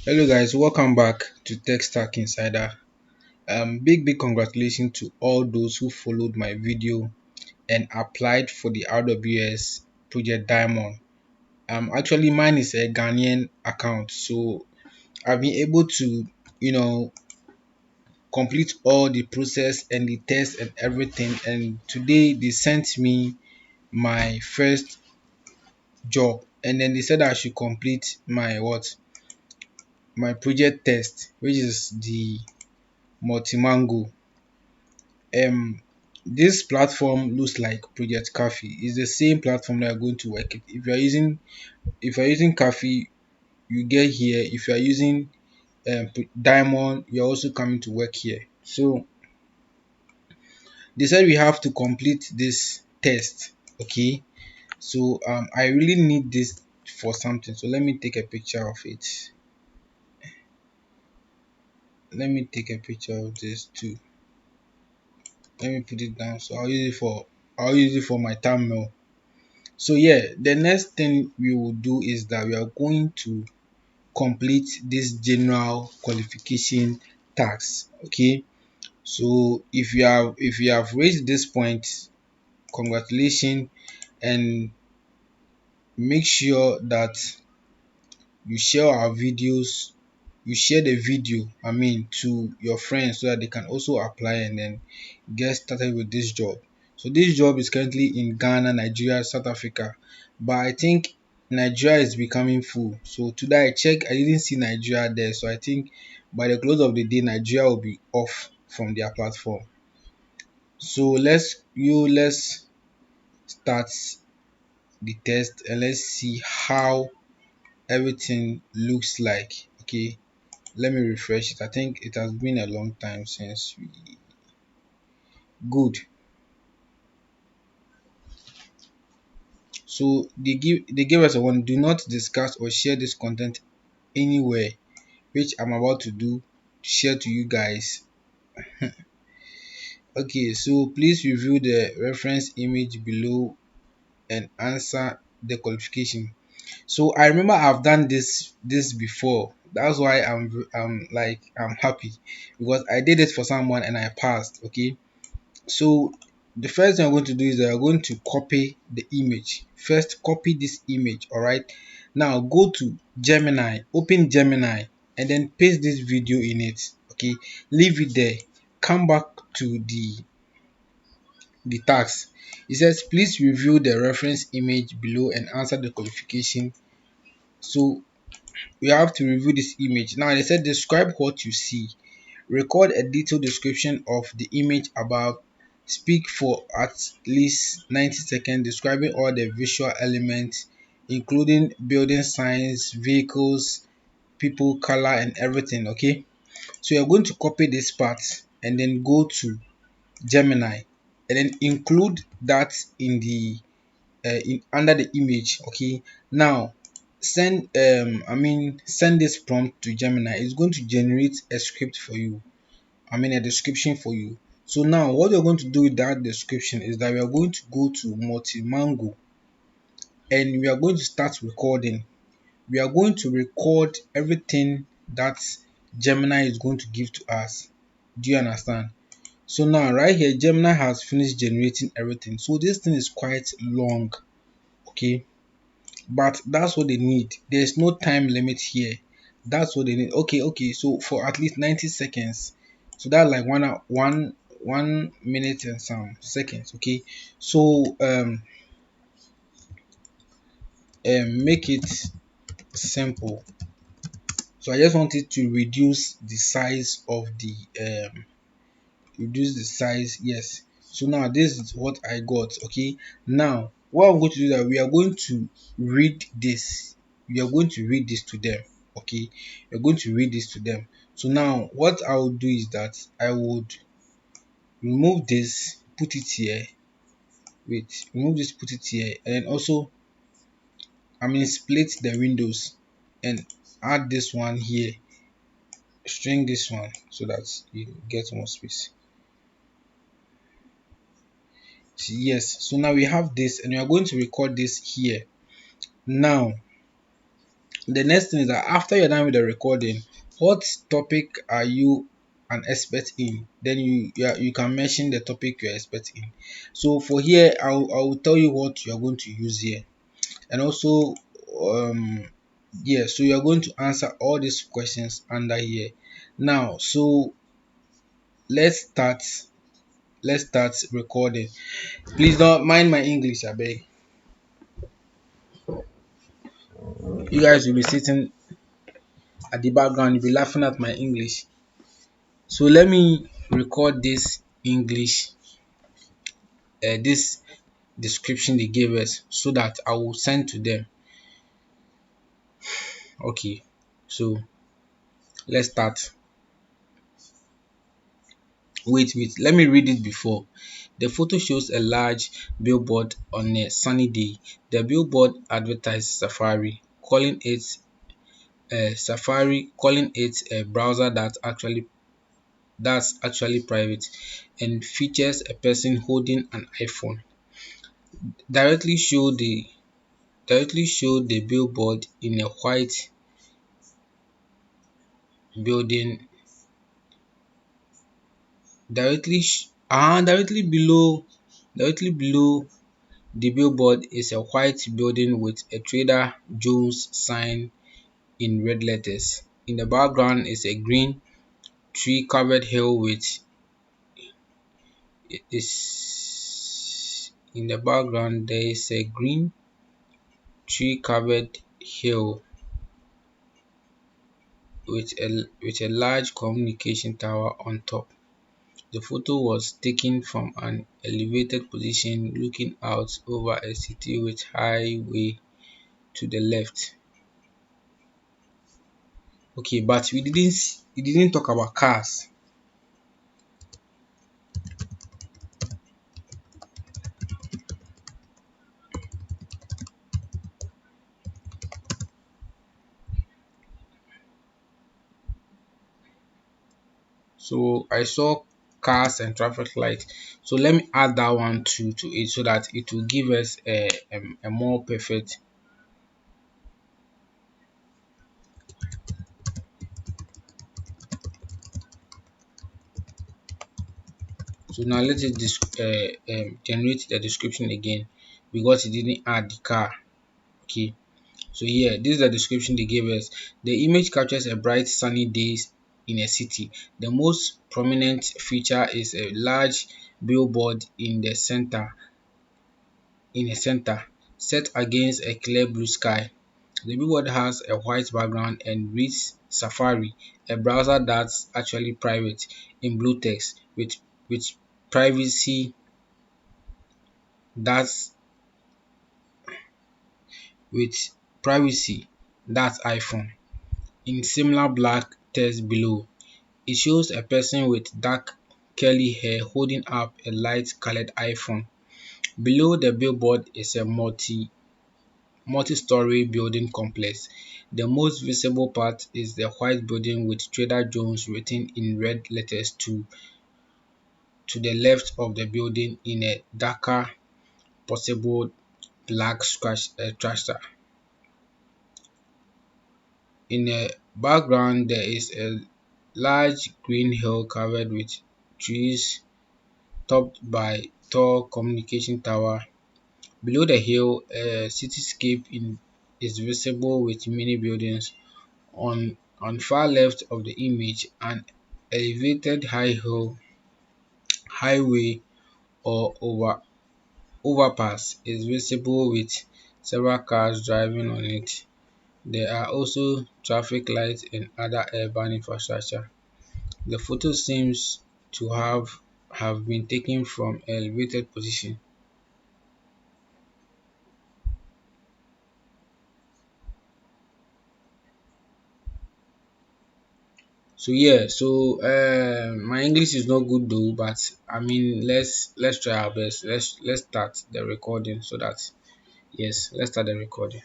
Hello guys, welcome back to Tech Stack Insider. Big congratulations to all those who followed my video and applied for the RWS Project Diamond. Actually mine is a Ghanaian account, so I've been able to, complete all the process and the test and everything. And today they sent me my first job, and then they said I should complete my project test, which is the multimango. This platform looks like Project Cafe. It's the same platform that are going to work it. If you're using Cafe, you get here. If you are using Diamond, you're also coming to work here. So they said we have to complete this test. Okay. So I really need this for something. So let me take a picture of it. Let me take a picture of this too. Let me put it down. So I'll use it for my thumbnail. So yeah, the next thing we will do is that we are going to complete this general qualification task. Okay, so if you have reached this point, congratulations, and make sure that you share our videos, you share the video, to your friends so that they can also apply and then get started with this job. So this job is currently in Ghana, Nigeria, South Africa, but I think Nigeria is becoming full. So today I checked, I didn't see Nigeria there. So I think by the close of the day, Nigeria will be off from their platform. So let's start the test and let's see how everything looks like. Okay, let me refresh it. I think it has been a long time since we good. So they gave us a one: do not discuss or share this content anywhere, which I'm about to do, share to you guys. Okay, so please review the reference image below and answer the qualification. So I remember I've done this before. That's why I'm happy, because I did it for someone and I passed. Okay, so the first thing I'm going to do is that I'm going to copy the image. First, copy this image. All right, now go to Gemini, open Gemini, and then paste this video in it. Okay, leave it there, come back to the task. It says please review the reference image below and answer the qualification. So we have to review this image. Now they said describe what you see, record a detailed description of the image above, speak for at least 90 seconds describing all the visual elements including building signs, vehicles, people, color and everything. Okay, so you're going to copy this part and then go to Gemini and then include that in the under the image. Okay, now send this prompt to Gemini. It's going to generate a script for you, a description for you. So now what you're going to do with that description is that we are going to go to multimango and we are going to start recording. We are going to record everything that Gemini is going to give to us. Do you understand? So now right here Gemini has finished generating everything. So this thing is quite long. Okay, but that's what they need. There's no time limit here. That's what they need. Okay, so for at least 90 seconds, so that's like 1 minute and some seconds. Okay, so make it simple. So I just wanted to reduce the size of the reduce the size. Yes, so now this is what I got. Okay, now what I'm going to do is that we are going to read this. We are going to read this to them. Okay, we're going to read this to them. So now what I will do is that I would remove this, put it here. Wait, remove this, put it here, and then also split the windows and add this one here, string this one so that you get more space. Yes, so now we have this and we are going to record this here. Now the next thing is that after you're done with the recording, what topic are you an expert in? Then you can mention the topic you're expert in. So for here, I'll tell you what you're going to use here. And also yeah, so you're going to answer all these questions under here. Now so let's start recording. Please don't mind my English, I beg. You guys will be sitting at the background, you'll be laughing at my English. So let me record this English, this description they gave us, so that I will send to them. Okay, so let's start. Wait, let me read it before. The photo shows a large billboard on a sunny day. The billboard advertises Safari, calling it a browser that's actually private, and features a person holding an iPhone. Directly show the billboard in a white building. Directly below the billboard is a white building with a Trader Joe's sign in red letters. In the background is a green tree covered hill with is in the background there is a green tree covered hill with a large communication tower on top. The photo was taken from an elevated position looking out over a city with highway to the left. Okay, but we didn't talk about cars. So I saw cars and traffic lights. So let me add that one to it so that it will give us a more perfect. So now let it generate the description again because it didn't add the car. Okay. So here, this is the description they gave us. The image captures a bright sunny day in a city. The most prominent feature is a large billboard in a center, set against a clear blue sky. The billboard has a white background and reads Safari, a browser that's actually private, in blue text with privacy that's with privacy that's iPhone. In similar black text below, it shows a person with dark curly hair holding up a light colored iPhone. Below the billboard is a multi-story building complex. The most visible part is the white building with Trader Joe's written in red letters to the left of the building in a darker possible black structure. In the background there is a large green hill covered with trees topped by tall communication tower. Below the hill, a cityscape is visible with many buildings. On far left of the image, an elevated highway or overpass is visible with several cars driving on it. There are also traffic lights and other urban infrastructure. The photo seems to have been taken from an elevated position. So yeah, so my English is not good though, but I mean let's try our best. Let's start the recording so that yes, let's start the recording.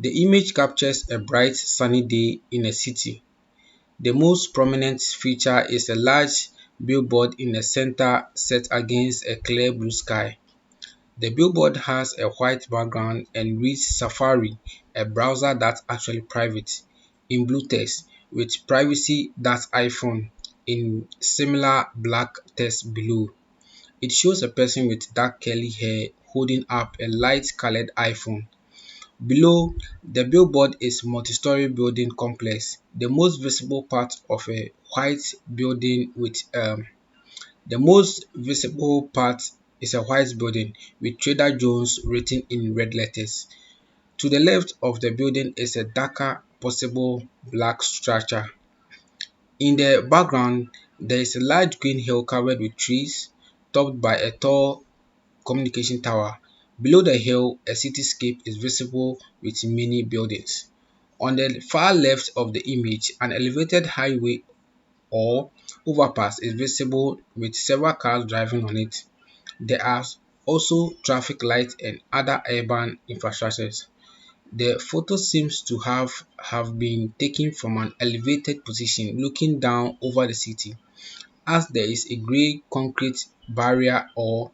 The image captures a bright sunny day in a city. The most prominent feature is a large billboard in the center set against a clear blue sky. The billboard has a white background and reads Safari, a browser that's actually private, in blue text with privacy.iphone in similar black text below. It shows a person with dark curly hair holding up a light colored iPhone. Below the billboard is multi-story building complex, the most visible part of a white building with the most visible part is a white building with Trader Joe's written in red letters. To the left of the building is a darker, possible black structure. In the background, there is a large green hill covered with trees, topped by a tall communication tower. Below the hill, a cityscape is visible with many buildings. On the far left of the image, an elevated highway or overpass is visible with several cars driving on it. There are also traffic lights and other urban infrastructures. The photo seems to have been taken from an elevated position looking down over the city, as there is a grey concrete barrier or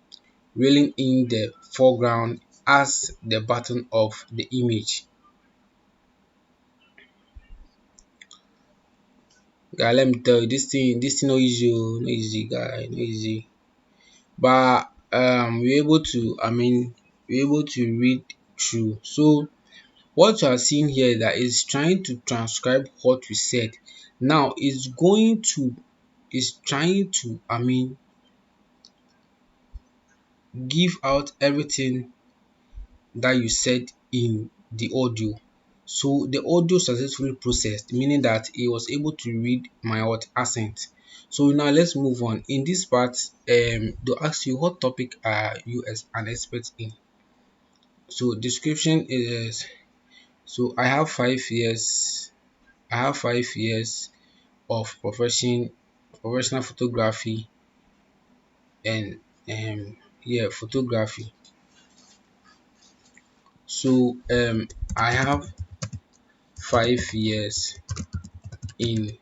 railing in the foreground as the bottom of the image. Guy, let me tell you, this thing no easy, oh, no easy, guy, no easy. But we're able to, we're able to read through. So what you are seeing here that is trying to transcribe what we said. Now it's trying to give out everything that you said in the audio. So the audio successfully processed, meaning that it was able to read my what accent. So now let's move on. In this part, to ask you what topic are you as an expert in. So description is, so I have 5 years of professional photography and yeah, photography. So I have 5 years in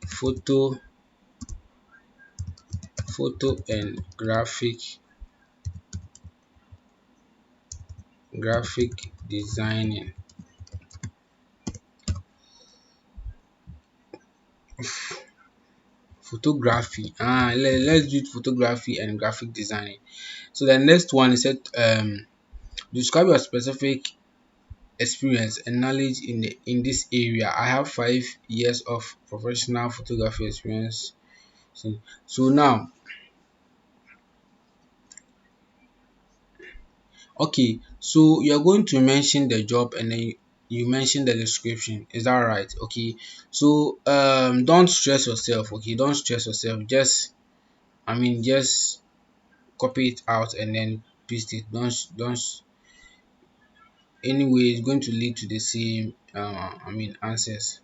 photo and graphic designing. Photography. Let's do photography and graphic designing. So the next one is said describe your specific experience and knowledge in this area. I have 5 years of professional photography experience. So now, okay, so you're going to mention the job and then you mention the description. Is that right? Okay. So don't stress yourself. Okay, don't stress yourself. Just copy it out and then paste it. Don't anyway it's going to lead to the same answers.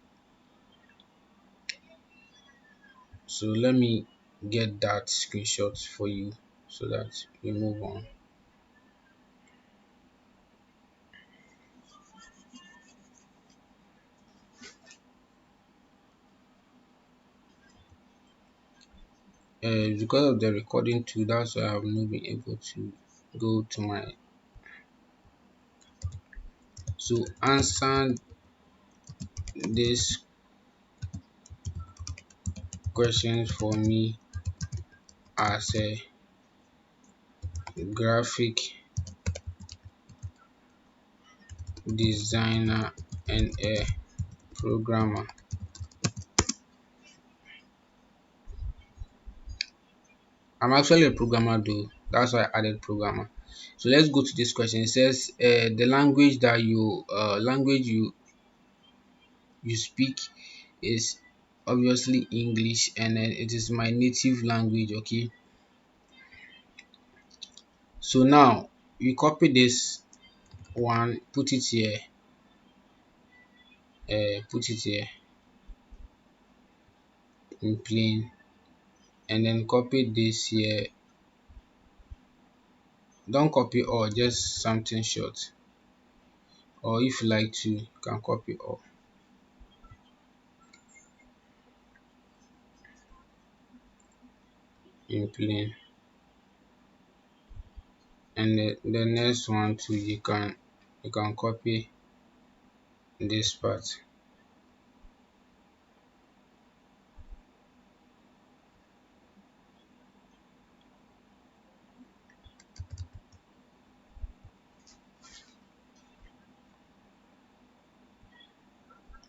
So let me get that screenshot for you so that we move on. Because of the recording too, that's why I've not been able to go to my. So answer these questions for me as a graphic designer and a programmer. I'm actually a programmer though. That's why I added programmer. So let's go to this question. It says the language you speak is obviously English, and then it is my native language. Okay. So now you copy this one, put it here in plain, and then copy this here. Don't copy all, just something short. or if you like to, you can copy all in plain. And the next one too, you can copy this part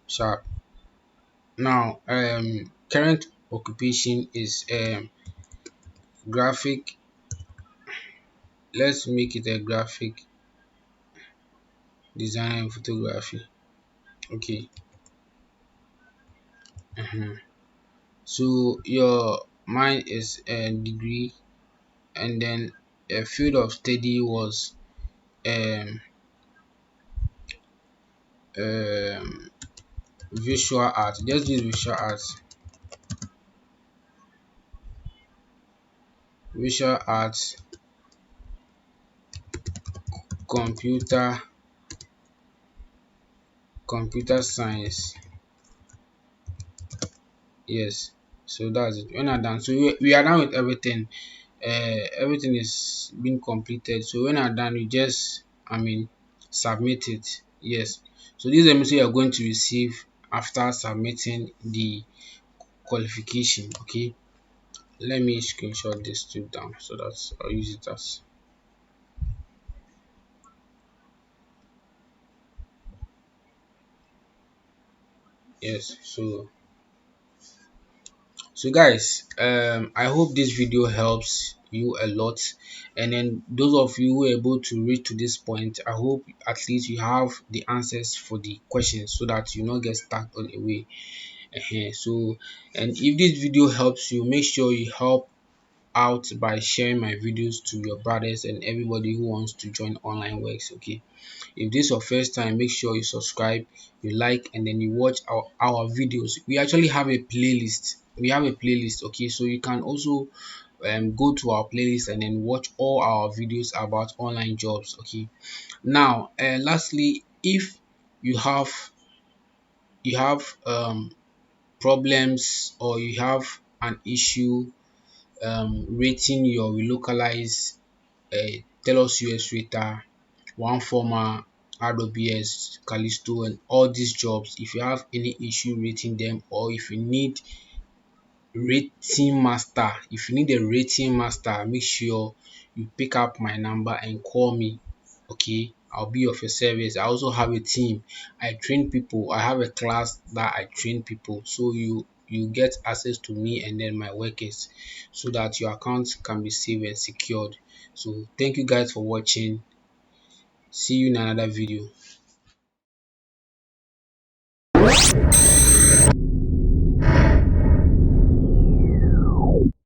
sharp. Now current occupation is graphic. Let's make it a graphic design and photography. Okay. So your mine is a degree, and then a field of study was um, um, visual art. Just use visual arts. Visual arts, computer, computer science. Yes. So that's it. When I'm done, so we are done with everything. Everything is being completed. So when I'm done, you just, submit it. Yes. So this is the message you are going to receive after submitting the qualification. Okay. Let me screenshot this too down so that I'll use it as. Yes. So guys, I hope this video helps you a lot, and then those of you who are able to reach to this point, I hope at least you have the answers for the questions so that you not get stuck on the way. So, and if this video helps you, make sure you help out by sharing my videos to your brothers and everybody who wants to join online works. Okay, if this is your first time, make sure you subscribe, you like, and then you watch our videos. We actually have a playlist. We have a playlist. Okay, so you can also go to our playlist and then watch all our videos about online jobs. Okay, now lastly, if you have problems, or you have an issue rating your relocalized tell us US rater, one former RWS, Callisto, and all these jobs. If you have any issue rating them, or if you need a rating master, make sure you pick up my number and call me. Okay, I'll be of your service. I also have a team. I train people. I have a class that I train people, so you get access to me and then my workers, so that your account can be safe and secured. So thank you guys for watching. See you in another video.